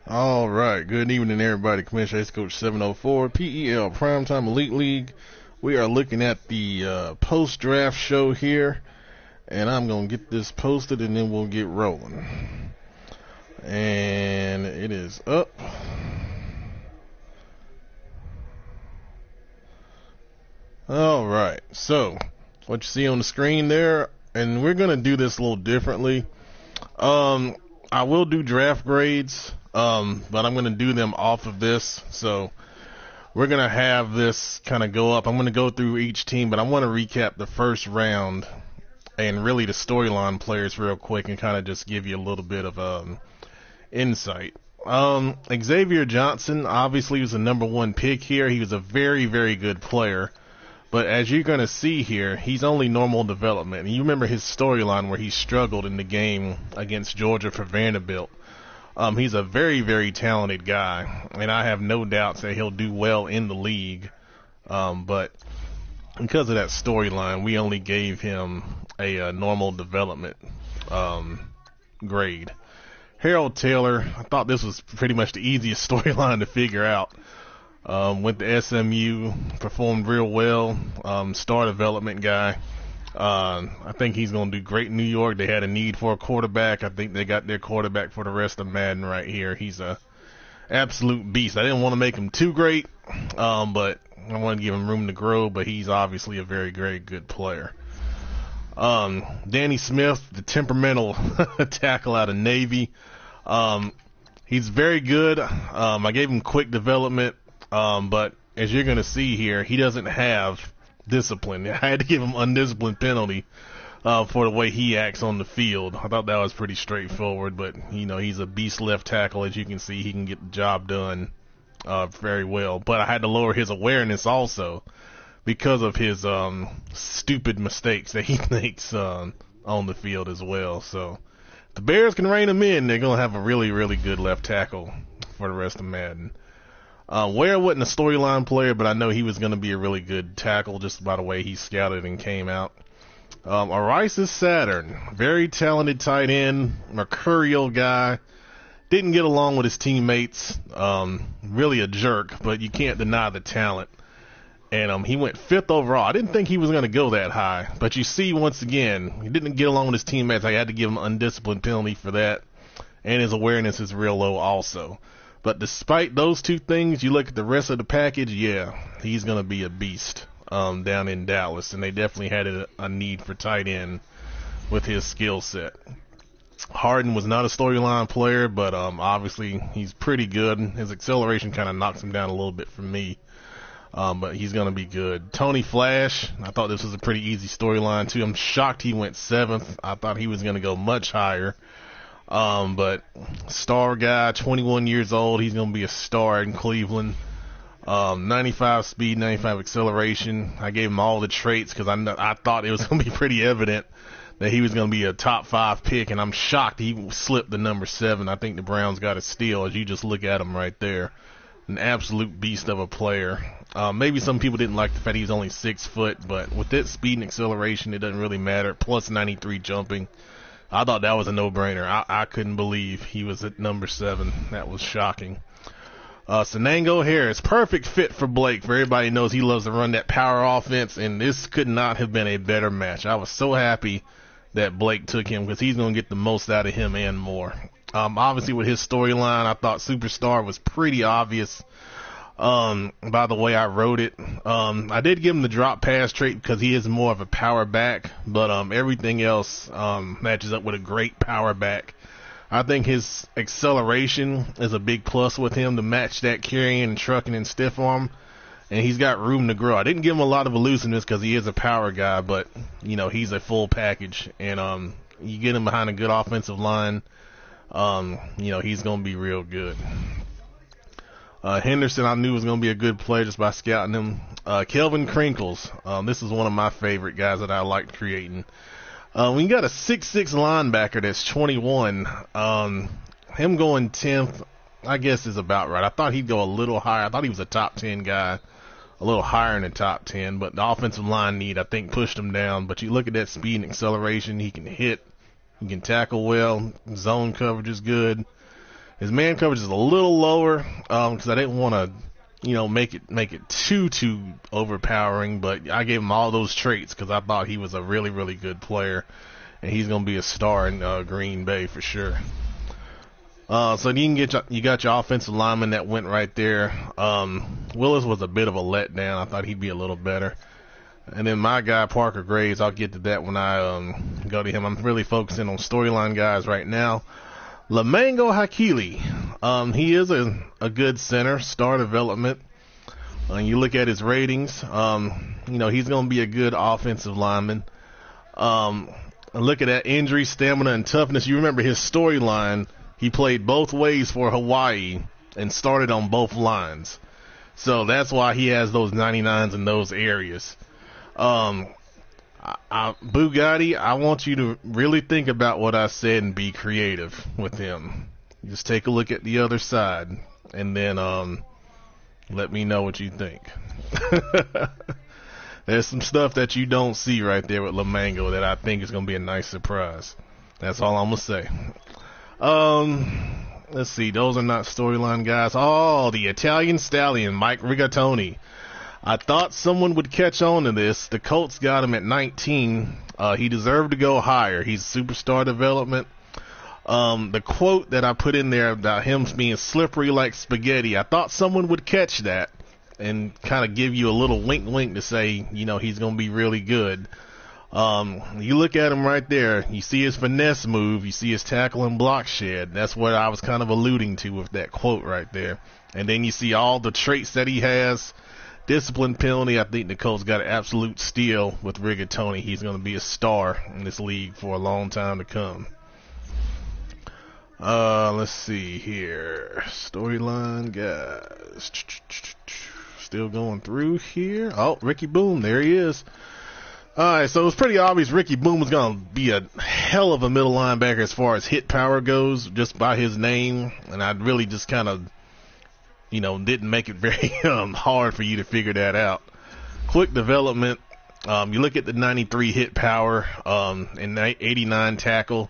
All right. Good evening, everybody. Commissioner Ace Coach 704 PEL Primetime Elite League. We are looking at the post-draft show here, and I'm going to get this posted, and then we'll get rolling. And it is up. All right. So, what you see on the screen there, and we're going to do this a little differently. I will do draft grades, but I'm going to do them off of this. So we're going to have this kind of go up. I'm going to go through each team, but I want to recap the first round and really the storyline players real quick and kind of just give you a little bit of insight. Xavier Johnson obviously was the number one pick here. He was a very, very good player. But as you're going to see here, he's only normal development. And you remember his storyline where he struggled in the game against Georgia for Vanderbilt. He's a very, very talented guy, and I have no doubts that he'll do well in the league. But because of that storyline, we only gave him a normal development grade. Harold Taylor, I thought this was pretty much the easiest storyline to figure out. Went to SMU, performed real well, star development guy. I think he's going to do great in New York. They had a need for a quarterback. I think they got their quarterback for the rest of Madden right here. He's a absolute beast. I didn't want to make him too great, but I want to give him room to grow, but he's obviously a very, very good player. Danny Smith, the temperamental tackle out of Navy. He's very good. I gave him quick development. But as you're going to see here, he doesn't have discipline. I had to give him undisciplined penalty for the way he acts on the field. I thought that was pretty straightforward, but, he's a beast left tackle. As you can see, he can get the job done very well. But I had to lower his awareness also because of his stupid mistakes that he makes on the field as well. So if the Bears can rein him in, they're going to have a really, really good left tackle for the rest of Madden. Ware wasn't a storyline player, but I know he was going to be a really good tackle just by the way he scouted and came out. Arisis Saturn, very talented tight end, mercurial guy. Didn't get along with his teammates. Really a jerk, but you can't deny the talent. And he went 5th overall. I didn't think he was going to go that high, but you see once again, he didn't get along with his teammates. I had to give him an undisciplined penalty for that, and his awareness is real low also. But despite those two things, you look at the rest of the package, yeah, he's going to be a beast down in Dallas. And they definitely had a need for tight end with his skill set. Harden was not a storyline player, but obviously he's pretty good. His acceleration kind of knocks him down a little bit for me. But he's going to be good. Tony Flash, I thought this was a pretty easy storyline too. I'm shocked he went 7th. I thought he was going to go much higher. But star guy, 21 years old, he's going to be a star in Cleveland. 95 speed, 95 acceleration. I gave him all the traits because I thought it was going to be pretty evident that he was going to be a top 5 pick, and I'm shocked he slipped the number 7. I think the Browns got a steal as you just look at him right there. An absolute beast of a player. Maybe some people didn't like the fact he's only 6 foot, but with that speed and acceleration, it doesn't really matter. Plus 93 jumping. I thought that was a no-brainer. I couldn't believe he was at number 7. That was shocking. Sanango Harris, perfect fit for Blake. For everybody knows he loves to run that power offense, and this could not have been a better match. I was so happy that Blake took him because he's going to get the most out of him and more. Obviously, with his storyline, I thought Superstar was pretty obvious. By the way I wrote it. I did give him the drop pass trait because he is more of a power back, but everything else matches up with a great power back. I think his acceleration is a big plus with him to match that carrying and trucking and stiff arm, and he's got room to grow. I didn't give him a lot of elusiveness because he is a power guy, but he's a full package, and you get him behind a good offensive line, he's going to be real good. Henderson, I knew was going to be a good player just by scouting him. Kelvin Crinkles, this is one of my favorite guys that I liked creating. When you got a 6'6" linebacker that's 21, him going 10th, I guess is about right. I thought he'd go a little higher. I thought he was a top 10 guy, a little higher in the top 10, but the offensive line need, I think, pushed him down. But you look at that speed and acceleration, he can hit, he can tackle well, zone coverage is good. His man coverage is a little lower because I didn't want to, make it too overpowering. But I gave him all those traits because I thought he was a really, really good player, and he's going to be a star in Green Bay for sure. So you got your offensive lineman that went right there. Willis was a bit of a letdown. I thought he'd be a little better. And then my guy, Parker Graves, I'll get to that when I go to him. I'm really focusing on storyline guys right now. Lamango Hakili, he is a good center, star development. You look at his ratings, he's going to be a good offensive lineman. Look at that injury, stamina, and toughness. You remember his storyline. He played both ways for Hawaii and started on both lines. So that's why he has those 99s in those areas. Bugatti, I want you to really think about what I said and be creative with him. Just take a look at the other side and then let me know what you think. There's some stuff that you don't see right there with Lamango that I think is going to be a nice surprise. That's all I'm going to say. Let's see. Those are not storyline guys. Oh, the Italian Stallion, Mike Rigatoni. I thought someone would catch on to this. The Colts got him at 19. He deserved to go higher. He's superstar development. The quote that I put in there about him being slippery like spaghetti, I thought someone would catch that and kind of give you a little wink to say, he's going to be really good. You look at him right there. You see his finesse move. You see his tackle and block shed. That's what I was kind of alluding to with that quote right there. And then you see all the traits that he has. Discipline penalty. I think the Colts got an absolute steal with Rigatoni. He's going to be a star in this league for a long time to come. Let's see here. Storyline guys. Still going through here. Oh, Ricky Boom. There he is. Alright, so it's pretty obvious Ricky Boom was going to be a hell of a middle linebacker as far as hit power goes, just by his name. And I really just kind of, didn't make it very hard for you to figure that out. Quick development. You look at the 93 hit power and 89 tackle.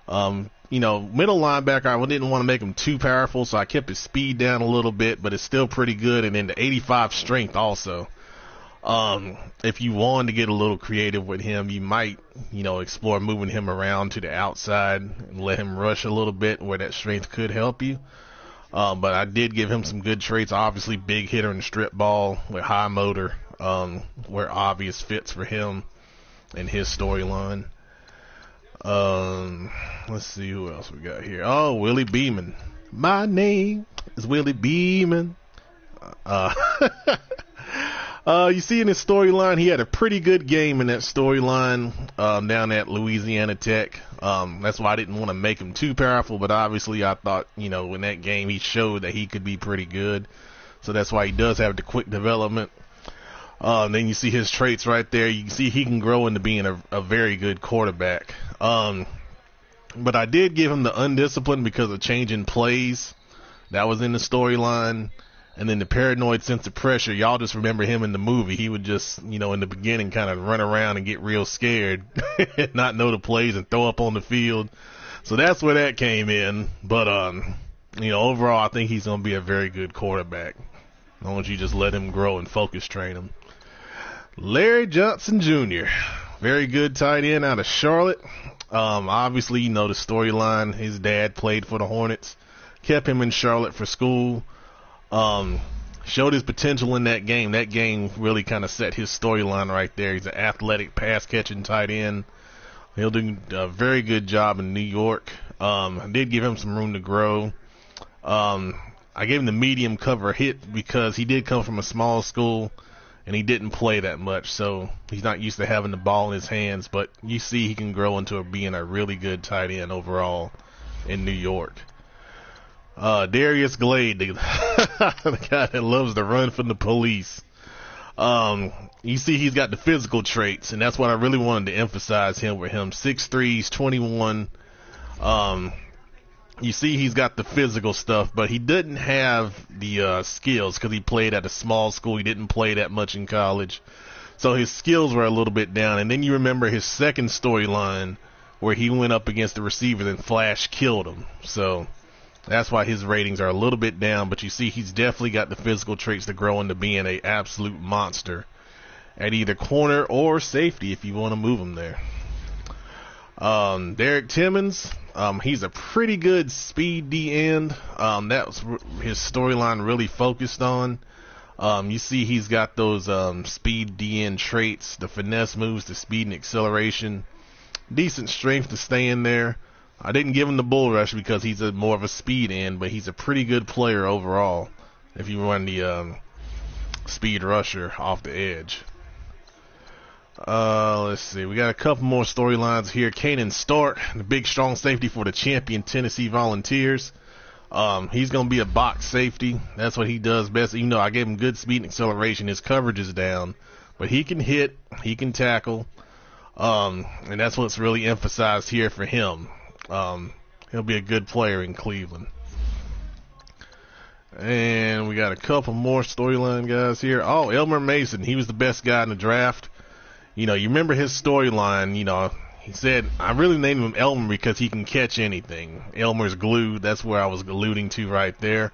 Middle linebacker, I didn't want to make him too powerful, so I kept his speed down a little bit, but it's still pretty good. And then the 85 strength also. If you wanted to get a little creative with him, you might, explore moving him around to the outside and let him rush a little bit where that strength could help you. But I did give him some good traits. Obviously, big hitter and strip ball with high motor, were obvious fits for him and his storyline. Let's see who else we got here. Oh, Willie Beeman. My name is Willie Beeman. You see in his storyline, he had a pretty good game in that storyline down at Louisiana Tech. That's why I didn't want to make him too powerful, but obviously I thought, in that game he showed that he could be pretty good. So that's why he does have the quick development. Then you see his traits right there. You can see he can grow into being a very good quarterback. But I did give him the undisciplined because of changing plays. That was in the storyline. And then the paranoid sense of pressure, y'all just remember him in the movie. He would just, in the beginning kind of run around and get real scared and not know the plays and throw up on the field. So that's where that came in. But, overall, I think he's going to be a very good quarterback. As long as you just let him grow and focus train him. Larry Johnson Jr., very good tight end out of Charlotte. Obviously, the storyline. His dad played for the Hornets. Kept him in Charlotte for school. Showed his potential in that game. That game really kind of set his storyline right there. He's an athletic pass-catching tight end. He'll do a very good job in New York. I did give him some room to grow. I gave him the medium cover hit because he did come from a small school and he didn't play that much, so he's not used to having the ball in his hands. But you see he can grow into being a really good tight end overall in New York. Darius Glade, the guy that loves to run from the police. You see he's got the physical traits, and that's what I really wanted to emphasize him with him. 6'3", he's 21. You see he's got the physical stuff, but he didn't have the skills because he played at a small school. He didn't play that much in college. So his skills were a little bit down. And then you remember his second storyline where he went up against the receiver and Flash killed him. So That's why his ratings are a little bit down, but you see he's definitely got the physical traits to grow into being an absolute monster at either corner or safety if you want to move him there. Derek Timmons, he's a pretty good speed D end. That was his storyline really focused on. You see he's got those speed D end traits, the finesse moves, the speed and acceleration, decent strength to stay in there. I didn't give him the bull rush because he's more of a speed end, but he's a pretty good player overall if you run the speed rusher off the edge. Let's see. We got a couple more storylines here. Kanan Stark, the big strong safety for the champion Tennessee Volunteers. He's going to be a box safety. That's what he does best. Even though I gave him good speed and acceleration, his coverage is down. But he can hit, he can tackle. And that's what's really emphasized here for him. He'll be a good player in Cleveland. And we got a couple more storyline guys here. Oh, Elmer Mason. He was the best guy in the draft. You know, you remember his storyline, you know, he said, I really named him Elmer because he can catch anything. Elmer's glue, that's where I was alluding to right there.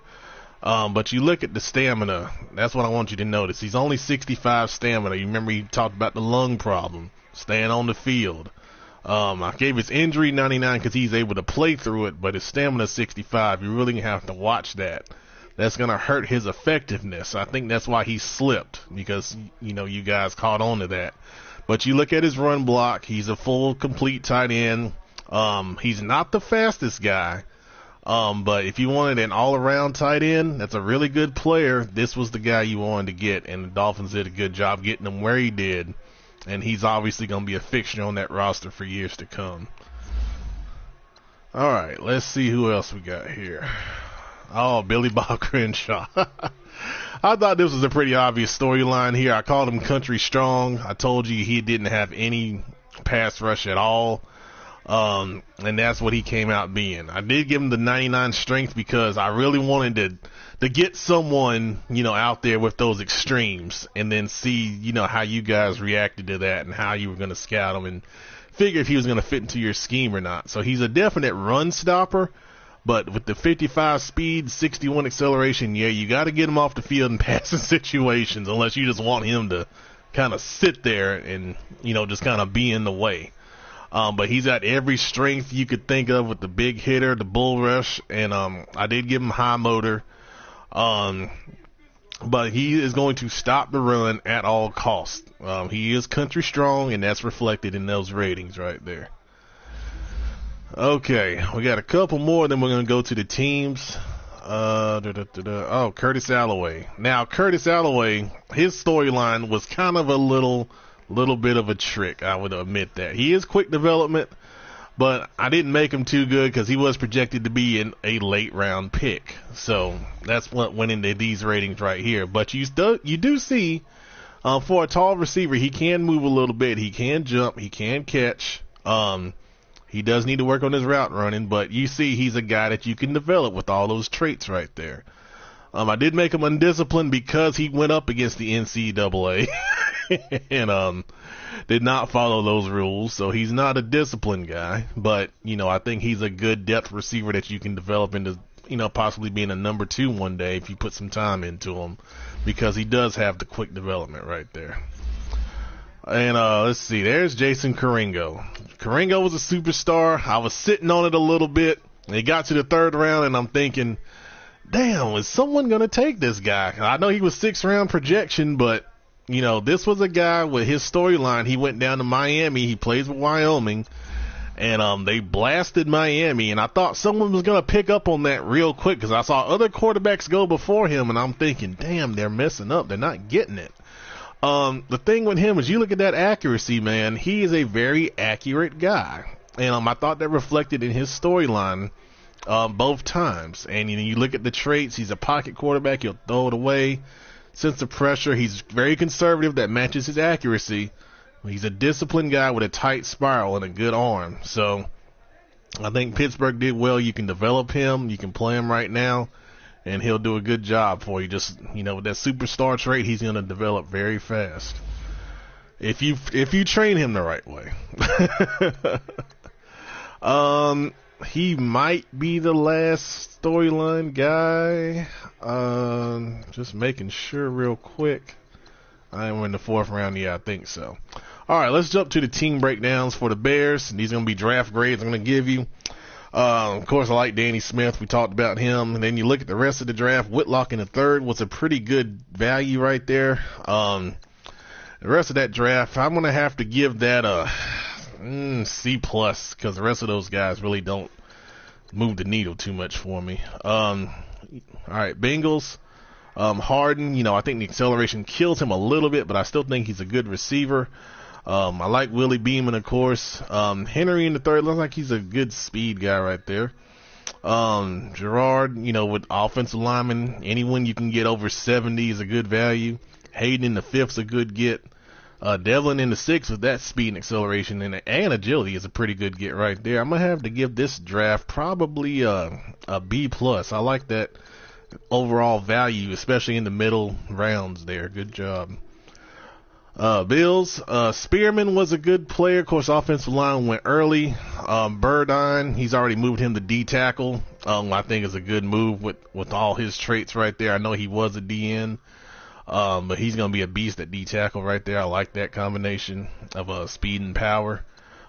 But you look at the stamina, that's what I want you to notice. He's only 65 stamina. You remember he talked about the lung problem, staying on the field. I gave his injury 99 because he's able to play through it, but his stamina 65. You really have to watch that. That's going to hurt his effectiveness. I think that's why he slipped, because, you know, you guys caught on to that. But you look at his run block, he's a full, complete tight end. He's not the fastest guy, but if you wanted an all-around tight end, that's a really good player, this was the guy you wanted to get, and the Dolphins did a good job getting him where he did, and he's obviously going to be a fixture on that roster for years to come. All right, let's see who else we got here. Oh, Billy Bob Crenshaw. I thought this was a pretty obvious storyline here. I called him country strong. I told you he didn't have any pass rush at all. And that's what he came out being. I did give him the 99 strength because I really wanted to get someone, you know, out there with those extremes and then see, you know, how you guys reacted to that and how you were going to scout him and figure if he was going to fit into your scheme or not. So he's a definite run stopper. But with the 55 speed, 61 acceleration, yeah, you got to get him off the field in passing situations unless you just want him to kind of sit there and, you know, just kind of be in the way. But he's got every strength you could think of with the big hitter, the bull rush, and I did give him high motor. But he is going to stop the run at all costs. He is country strong, and that's reflected in those ratings right there. Okay, we got a couple more, then we're going to go to the teams. Oh, Curtis Alloway. Now, Curtis Alloway, his storyline was kind of a little bit of a trick, I would admit that. He is quick development, but I didn't make him too good because he was projected to be in a late round pick. So that's what went into these ratings right here. But you do see, for a tall receiver, he can move a little bit. He can jump. He can catch. He does need to work on his route running, but you see he's a guy that you can develop with all those traits right there. I did make him undisciplined because he went up against the NCAA and did not follow those rules, so he's not a disciplined guy, but, you know, I think he's a good depth receiver that you can develop into, you know, possibly being a number 2 one day if you put some time into him, because he does have the quick development right there. And let's see, there's Jason Karingo. Karingo was a superstar. I was sitting on it a little bit. It got to the 3rd round, and I'm thinking, damn, is someone going to take this guy? I know he was 6th round projection, but, you know, this was a guy with his storyline. He went down to Miami. He plays with Wyoming, and they blasted Miami, and I thought someone was going to pick up on that real quick because I saw other quarterbacks go before him, and I'm thinking, damn, they're messing up. They're not getting it. The thing with him is you look at that accuracy, man, he is a very accurate guy. And I thought that reflected in his storyline both times. And you look at the traits, he's a pocket quarterback, he'll throw it away. Sense of pressure, he's very conservative, that matches his accuracy. He's a disciplined guy with a tight spiral and a good arm. So I think Pittsburgh did well. You can develop him, you can play him right now, and he'll do a good job for you. Just, you know, with that superstar trait, he's going to develop very fast if you train him the right way. he might be the last storyline guy. Just making sure real quick. I am in the 4th round. Yeah, I think so. All right, let's jump to the team breakdowns for the Bears. These are going to be draft grades I'm going to give you. Of course, I like Danny Smith. We talked about him. And then you look at the rest of the draft. Whitlock in the 3rd was a pretty good value right there. The rest of that draft, I'm going to have to give that a C+, because the rest of those guys really don't move the needle too much for me. All right, Bengals. Harden, I think the acceleration kills him a little bit, but I still think he's a good receiver. I like Willie Beeman, of course. Henry in the 3rd looks like he's a good speed guy right there. Gerard, with offensive linemen, anyone you can get over 70 is a good value. Hayden in the 5th is a good get. Devlin in the 6th with that speed and acceleration and agility is a pretty good get right there. I'm going to have to give this draft probably a B+. I like that overall value, especially in the middle rounds there. Good job. Bills, Spearman was a good player. Of course, offensive line went early. Burdine, he's already moved him to D tackle. I think is a good move with all his traits right there. I know he was a DN, but he's going to be a beast at D tackle right there. I like that combination of speed and power.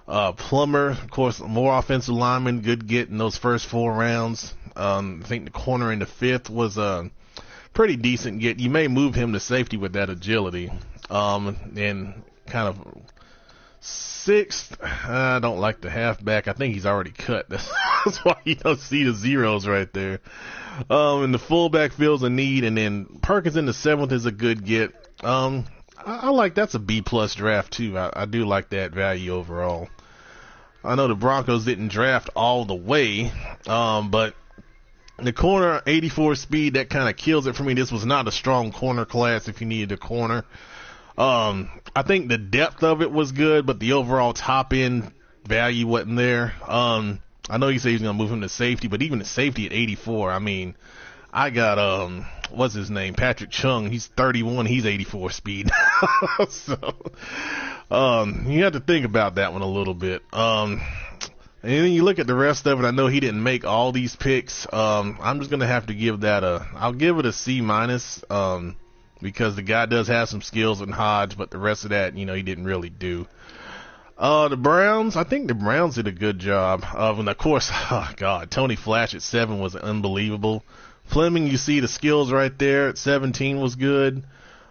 Plummer, of course, more offensive lineman, good get in those first 4 rounds. I think the corner in the 5th was a pretty decent get. You may move him to safety with that agility. And kind of 6th, I don't like the halfback. I think he's already cut. That's why you don't see the zeros right there. And the fullback feels a need, and then Perkins in the 7th is a good get. I like that's a B+ draft too. I do like that value overall. I know the Broncos didn't draft all the way, but the corner 84 speed, that kind of kills it for me. This was not a strong corner class if you needed a corner. I think the depth of it was good, but the overall top end value wasn't there. I know you say he's going to move him to safety, but even the safety at 84, I mean, I got, what's his name? Patrick Chung. He's 31. He's 84 speed. So, you have to think about that one a little bit. And then you look at the rest of it. I know he didn't make all these picks. I'm just going to have to give that I'll give it a C-, because the guy does have some skills in Hodge, but the rest of that, he didn't really do. The Browns, I think the Browns did a good job. And of course, oh God, Tony Flash at 7 was unbelievable. Fleming, you see the skills right there at 17 was good.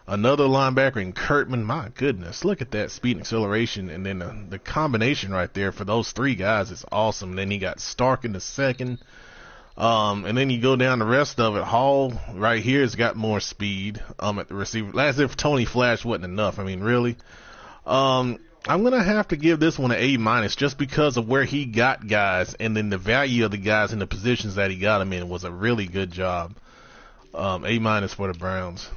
Another linebacker in Kurtman, my goodness, look at that speed and acceleration, and then the combination right there for those 3 guys is awesome. Then he got Stark in the 2nd. And then you go down the rest of it. Hall right here has got more speed at the receiver. As if Tony Flash wasn't enough. I mean, really. I'm gonna have to give this one an A- just because of where he got guys, and then the value of the guys in the positions that he got them in was a really good job. A- for the Browns.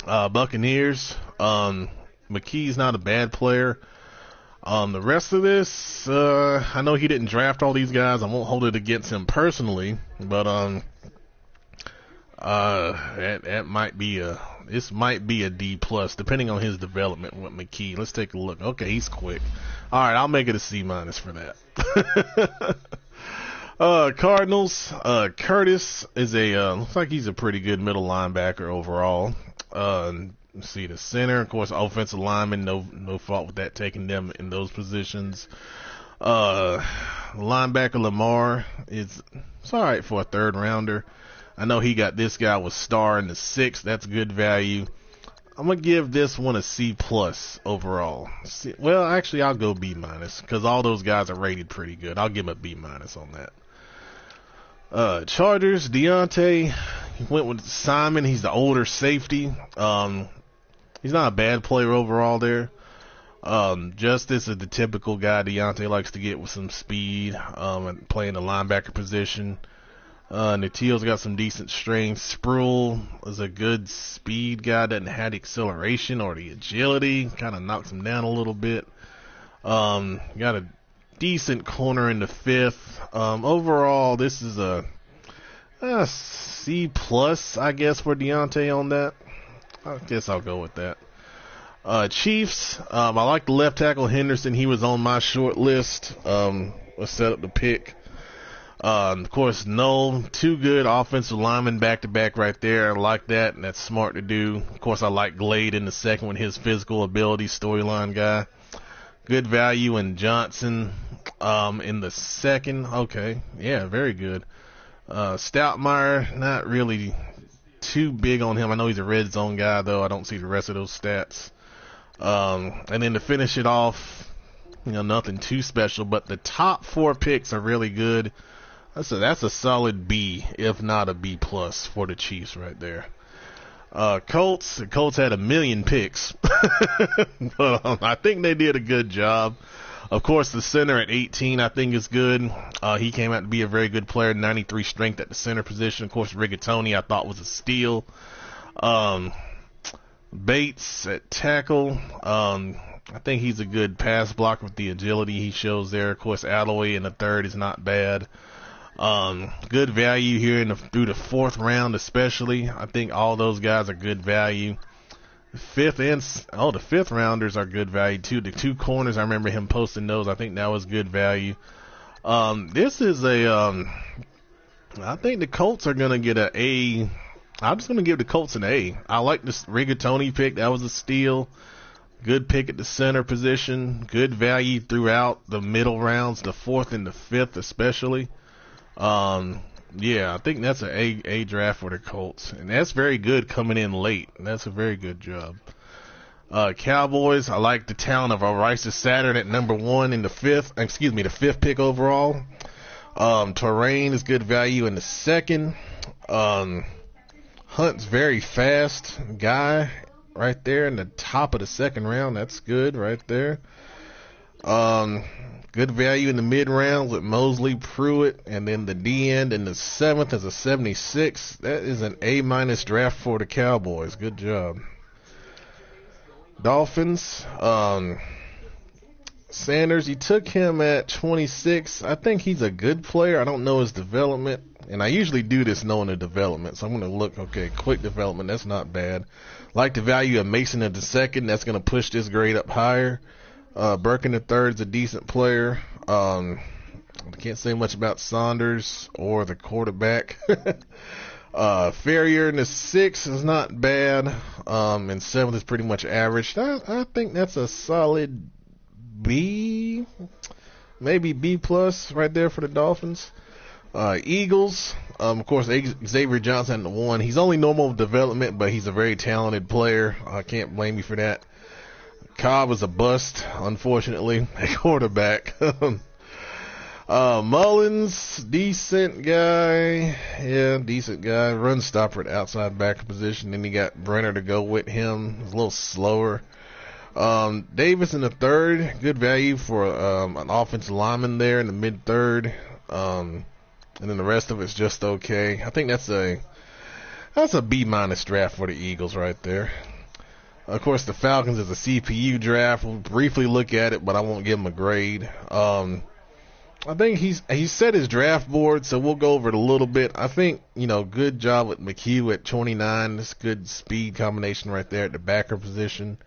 Buccaneers. McKee's not a bad player. The rest of this, I know he didn't draft all these guys. I won't hold it against him personally, but that might be this might be a D+, depending on his development with McKee. Let's take a look. Okay, he's quick. All right, I'll make it a C- for that. Cardinals, Curtis is looks like he's a pretty good middle linebacker overall. Let's see, the center, of course, offensive lineman, no fault with that, taking them in those positions. Linebacker Lamar it's all right for a 3rd rounder. I know he got this guy with Star in the 6th. That's good value. I'm going to give this one a C+ overall. Well, actually, I'll go B- because all those guys are rated pretty good. I'll give him a B- on that. Chargers, Deontay, he went with Simon. He's the older safety. He's not a bad player overall there. Justice is the typical guy Deontay likes to get with some speed, and playing the linebacker position. Natil's got some decent strength. Sproul is a good speed guy, doesn't have the acceleration or the agility, kind of knocks him down a little bit. Got a decent corner in the 5th. Overall, this is a C+, I guess, for Deontay on that. I guess I'll go with that. Chiefs, I like the left tackle Henderson. He was on my short list. Let's set up the pick. Of course, no, two good offensive linemen back to back right there. I like that, and that's smart to do. Of course, I like Glade in the second one, his physical ability storyline guy. Good value in Johnson in the second. Okay, yeah, very good. Stoutmeyer, not really too big on him. I know he's a red zone guy, though. I don't see the rest of those stats. And then to finish it off, nothing too special, but the top 4 picks are really good. That's a solid B, if not a B plus for the Chiefs right there. Colts had 1 million picks, but I think they did a good job. Of course, the center at 18, I think is good. He came out to be a very good player, 93 strength at the center position. Of course, Rigatoni I thought was a steal. Bates at tackle. I think he's a good pass blocker with the agility he shows there. Of course, Alloway in the third is not bad. Good value here through the 4th round, especially. I think all those guys are good value. The 5th rounders are good value too. The 2 corners, I remember him posting those. I think that was good value. This is I think the Colts are gonna get an A. I'm just gonna give the Colts an A. I like this Rigatoni pick. That was a steal. Good pick at the center position. Good value throughout the middle rounds, the 4th and the 5th especially. Yeah, I think that's an A draft for the Colts, and that's very good coming in late. That's a very good job. Cowboys, I like the talent of Arisa Saturn at number 1 in the 5th pick overall. Terrain is good value in the 2nd. Hunt's very fast guy right there in the top of the 2nd round. That's good right there. Good value in the mid round with Mosley, Pruitt, and then the D end in the 7th is a 76. That is an A- draft for the Cowboys. Good job. Dolphins, Sanders, you took him at 26. I think he's a good player. I don't know his development, and I usually do this knowing the development, so I'm going to look, okay, quick development, that's not bad. Like the value of Mason at the 2nd, that's going to push this grade up higher. Birkin the 3rd is a decent player. I can't say much about Saunders or the quarterback. Ferrier in the 6th is not bad. And 7th is pretty much average. I think that's a solid B, maybe B plus right there for the Dolphins. Eagles, of course, Xavier Johnson at the 1. He's only normal development, but he's a very talented player. I can't blame you for that. Cobb was a bust, unfortunately, at quarterback. Mullins, decent guy. Yeah, decent guy. Run stopper at outside backer position. Then you got Brenner to go with him. He's a little slower. Davis in the 3rd. Good value for an offensive lineman there in the mid-3rd. And then the rest of it's just okay. I think that's a B- draft for the Eagles right there. Of course, the Falcons is a CPU draft. We'll briefly look at it, but I won't give him a grade. I think he set his draft board, so we'll go over it a little bit. I think, good job with McHugh at 29. That's good speed combination right there at the backer position.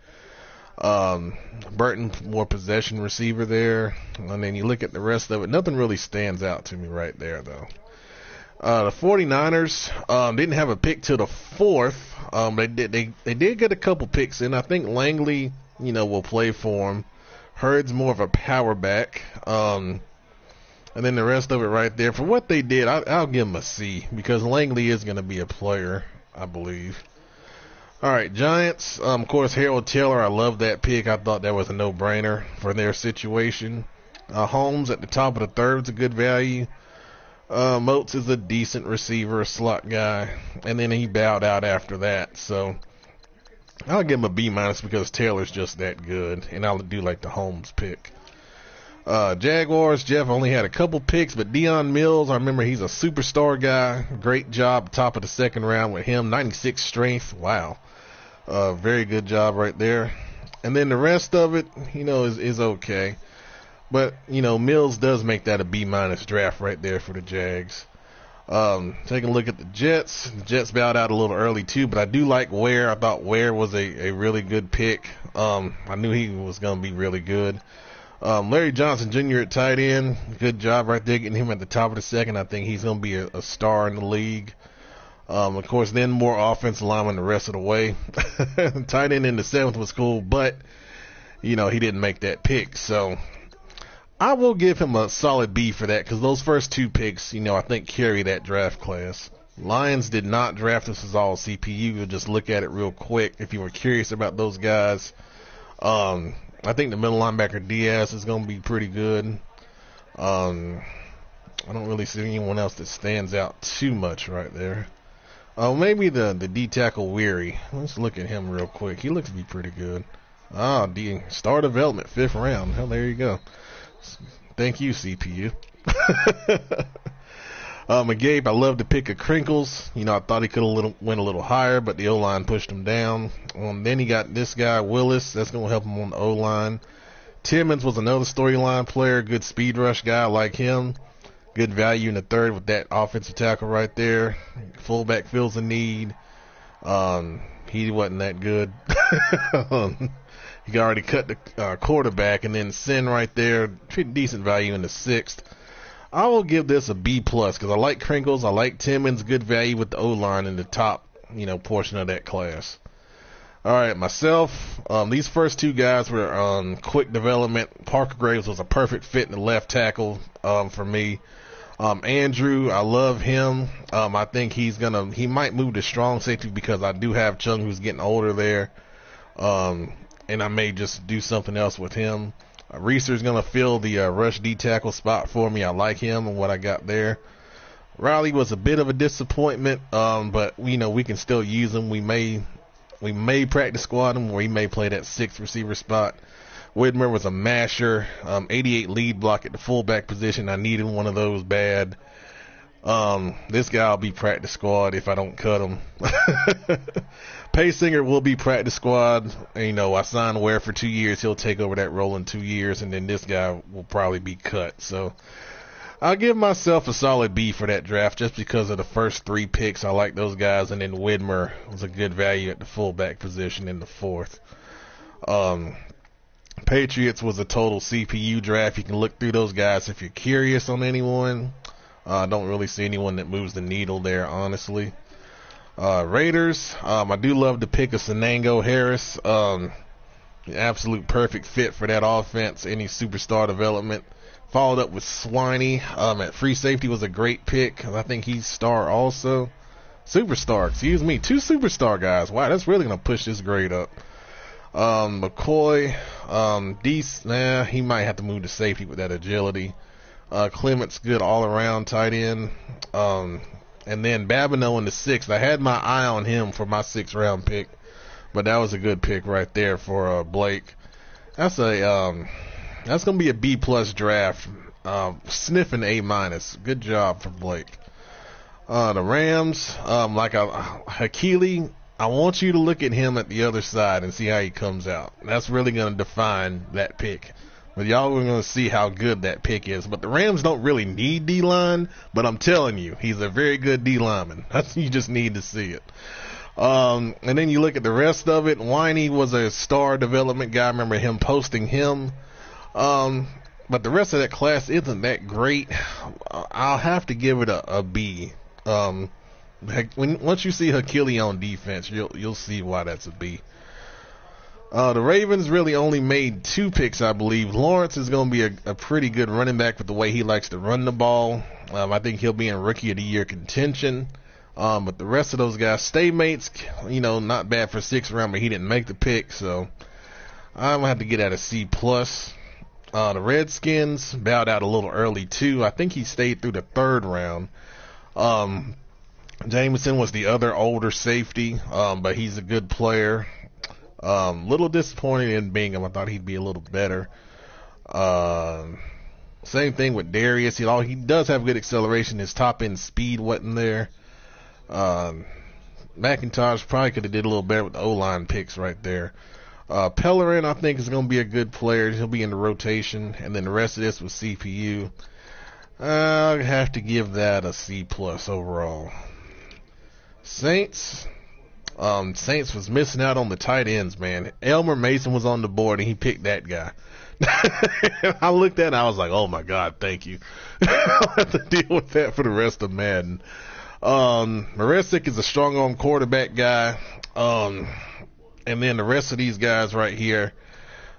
Burton, more possession receiver there. And then you look at the rest of it. Nothing really stands out to me right there, though. The 49ers didn't have a pick till the 4th. They did get a couple picks in. I think Langley, will play for him. Hurd's more of a power back. And then the rest of it right there. For what they did, I'll give them a C because Langley is going to be a player, I believe. All right, Giants. Of course, Harold Taylor. I love that pick. I thought that was a no-brainer for their situation. Holmes at the top of the 3rd is a good value. Moats is a decent receiver, a slot guy, and then he bowed out after that. So I'll give him a B- because Taylor's just that good, and I do like the Holmes pick. Jaguars, Jeff only had a couple picks, but Deion Mills, I remember he's a superstar guy. Great job, top of the 2nd round with him, 96 strength. Wow, very good job right there. And then the rest of it, is okay. But, Mills does make that a B- draft right there for the Jags. Taking a look at the Jets. The Jets bowed out a little early, too, but I do like Ware. I thought Ware was a really good pick. I knew he was going to be really good. Larry Johnson Jr. at tight end. Good job right there getting him at the top of the second. I think he's going to be a star in the league. Of course, then more offensive linemen the rest of the way. Tight end in the 7th was cool, but, he didn't make that pick. So I will give him a solid B for that because those first 2 picks, I think carry that draft class. Lions did not draft. This is all CPU. You'll just look at it real quick if you were curious about those guys. I think the middle linebacker Diaz is going to be pretty good. I don't really see anyone else that stands out too much right there. Maybe the D tackle Weary. Let's look at him real quick. He looks to be pretty good. D star development 5th round. Hell, there you go. Thank you, CPU. McGabe, I love the pick of Crinkles. I thought he could have went a little higher, but the O-line pushed him down. Then he got this guy, Willis. That's going to help him on the O-line. Timmons was another storyline player, good speed rush guy. I like him. Good value in the 3rd with that offensive tackle right there. Fullback fills a need. He wasn't that good. He already cut the quarterback, and then Sin right there, pretty decent value in the 6th. I will give this a B plus because I like Crinkles, I like Timmons, good value with the O-line in the top, portion of that class. All right, myself, these first 2 guys were on quick development. Parker Graves was a perfect fit in the left tackle for me. Andrew, I love him. I think he might move to strong safety because I do have Chung who's getting older there. And I may just do something else with him. Reeser's going to fill the rush D tackle spot for me. I like him and what I got there. Riley was a bit of a disappointment, but we can still use him. We may practice squad him, or he may play that 6th receiver spot. Widmer was a masher, 88 lead block at the fullback position. I needed one of those bad. This guy will be practice squad if I don't cut him. Paysinger will be practice squad. I signed Ware for 2 years. He'll take over that role in 2 years, and then this guy will probably be cut. So I'll give myself a solid B for that draft just because of the first 3 picks. I like those guys, and then Widmer was a good value at the fullback position in the 4th. Patriots was a total CPU draft. You can look through those guys if you're curious on anyone. I don't really see anyone that moves the needle there, honestly. Raiders, I do love the pick of Sanango Harris. Absolute perfect fit for that offense, any superstar development. Followed up with Swiney at free safety was a great pick. I think he's star also. Superstar, excuse me. 2 superstar guys. Wow, that's really going to push this grade up. McCoy, he might have to move to safety with that agility. Clement's good all around tight end. And then Babineau in the 6th. I had my eye on him for my 6th round pick, but that was a good pick right there for Blake. That's gonna be a B plus draft. Sniffing A minus. Good job for Blake. The Rams, Hakili, I want you to look at him at the other side and see how he comes out. That's really gonna define that pick. But y'all are going to see how good that pick is. But the Rams don't really need D-line, but I'm telling you, he's a very good D-lineman. You just need to see it. And then you look at the rest of it. Winey was a star development guy. I remember him posting him. But the rest of that class isn't that great. I'll have to give it a B. Once you see Hakili on defense, you'll see why that's a B. The Ravens really only made 2 picks, I believe. Lawrence is going to be a pretty good running back with the way he likes to run the ball. I think he'll be in Rookie of the Year contention. But the rest of those guys, Staymates, not bad for 6th round, but he didn't make the pick, so I'm going to have to get at a C+. The Redskins bowed out a little early, too. I think he stayed through the 3rd round. Jameson was the other older safety, but he's a good player. Little disappointed in Bingham. I thought he'd be a little better. Same thing with Darius. He does have good acceleration. His top end speed wasn't there. McIntosh probably could have did a little better with the O-line picks right there. Pellerin, I think, is going to be a good player. He'll be in the rotation. And then the rest of this was CPU. I'll have to give that a C+ overall. Saints was missing out on the tight ends, man. Elmer Mason was on the board, and he picked that guy. I looked at it and I was like, oh my God, thank you. I'll have to deal with that for the rest of Madden. Maresik is a strong arm quarterback guy. And then the rest of these guys right here,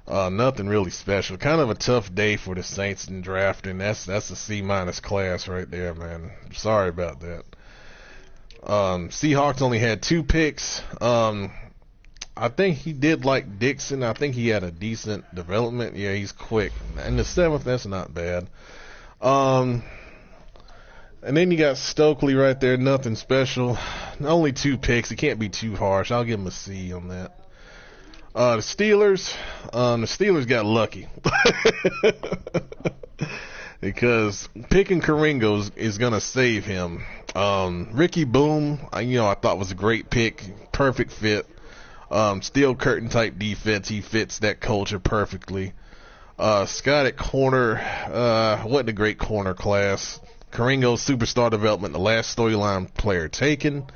nothing really special. Kind of a tough day for the Saints in drafting. That's a C- class right there, man. Sorry about that. Seahawks only had 2 picks. I think he did like Dixon. I think he had a decent development. Yeah, he's quick. And the 7th, that's not bad. And then you got Stokely right there. Nothing special. Only 2 picks. It can't be too harsh. I'll give him a C on that. The Steelers got lucky. Because picking Karingo is going to save him. Ricky Boom, I thought was a great pick. Perfect fit. Steel curtain type defense. He fits that culture perfectly. Scott at corner, wasn't a great corner class. Karingo superstar development, the last storyline player taken.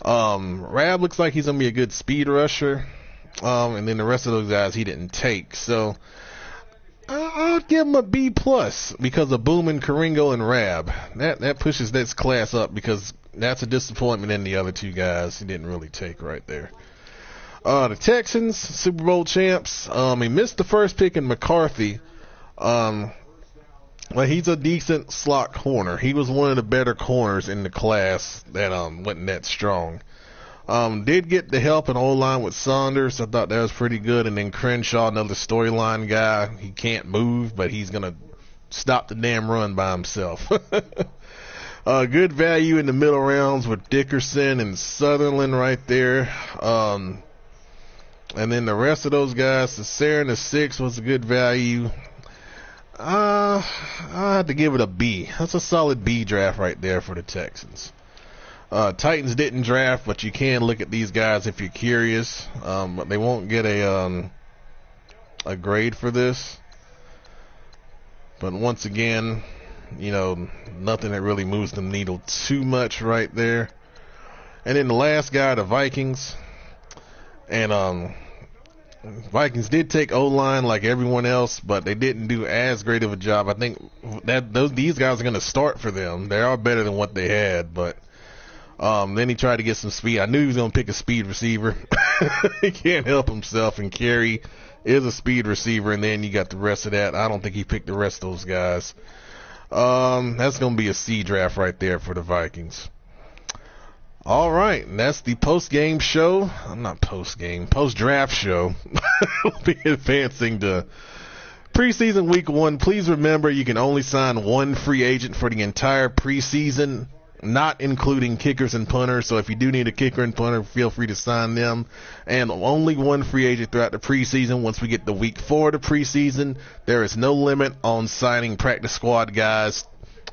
Rab looks like he's going to be a good speed rusher. And then the rest of those guys he didn't take. So I'll give him a B plus because of Boom and Karingo and Rab. That pushes this class up because that's a disappointment in the other 2 guys he didn't really take right there. The Texans, Super Bowl champs. He missed the first pick in McCarthy. Well, he's a decent slot corner. He was one of the better corners in the class that wasn't that strong. Did get the help in O-line with Saunders. I thought that was pretty good. And then Crenshaw, another storyline guy. He can't move, but he's going to stop the damn run by himself. Good value in the middle rounds with Dickerson and Sutherland right there. And then the rest of those guys, the Sarin, the 6 was a good value. I have to give it a B. That's a solid B draft right there for the Texans. Titans didn't draft, but you can look at these guys if you're curious. But they won't get a grade for this. But once again, nothing that really moves the needle too much right there. And then the last guy, the Vikings. And Vikings did take O-line like everyone else, but they didn't do as great of a job. I think these guys are going to start for them. They are better than what they had, but then he tried to get some speed. I knew he was going to pick a speed receiver. He can't help himself, and Carey is a speed receiver, and then you got the rest of that. I don't think he picked the rest of those guys. That's going to be a C draft right there for the Vikings. All right, and that's the post-game show. Post-draft show. We'll be advancing to preseason week 1. Please remember you can only sign 1 free agent for the entire preseason, not including kickers and punters. So if you do need a kicker and punter, feel free to sign them. And only 1 free agent throughout the preseason. Once we get to week 4 of the preseason, there is no limit on signing practice squad guys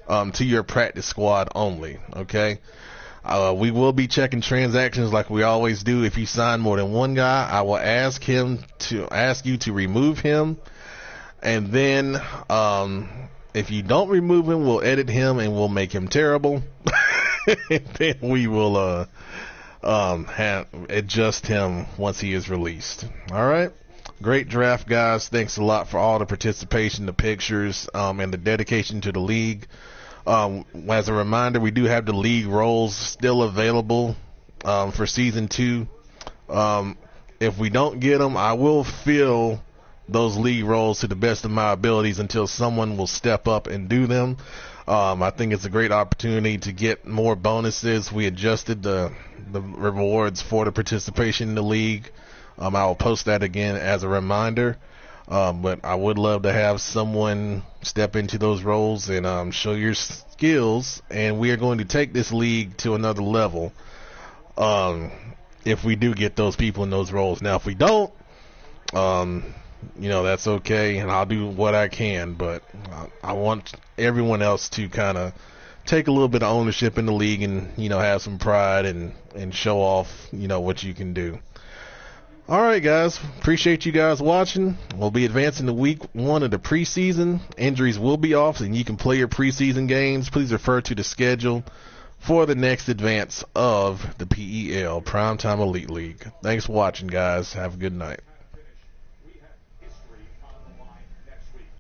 to your practice squad only, okay? We will be checking transactions like we always do. If you sign more than 1 guy, I will ask you to remove him. And then if you don't remove him, we'll edit him and we'll make him terrible. And then we will adjust him once he is released. All right. Great draft, guys. Thanks a lot for all the participation, the pictures, and the dedication to the league. As a reminder, we do have the league roles still available for season 2. If we don't get them, I will fill those league roles to the best of my abilities until someone will step up and do them. I think it's a great opportunity to get more bonuses. We adjusted the rewards for the participation in the league. I will post that again as a reminder. But I would love to have someone step into those roles and show your skills. And we are going to take this league to another level if we do get those people in those roles. Now, if we don't, that's okay, and I'll do what I can. But I want everyone else to kind of take a little bit of ownership in the league and, have some pride and show off, what you can do. All right, guys. Appreciate you guys watching. We'll be advancing to week 1 of the preseason. Injuries will be off, and you can play your preseason games. Please refer to the schedule for the next advance of the PEL Primetime Elite League. Thanks for watching, guys. Have a good night.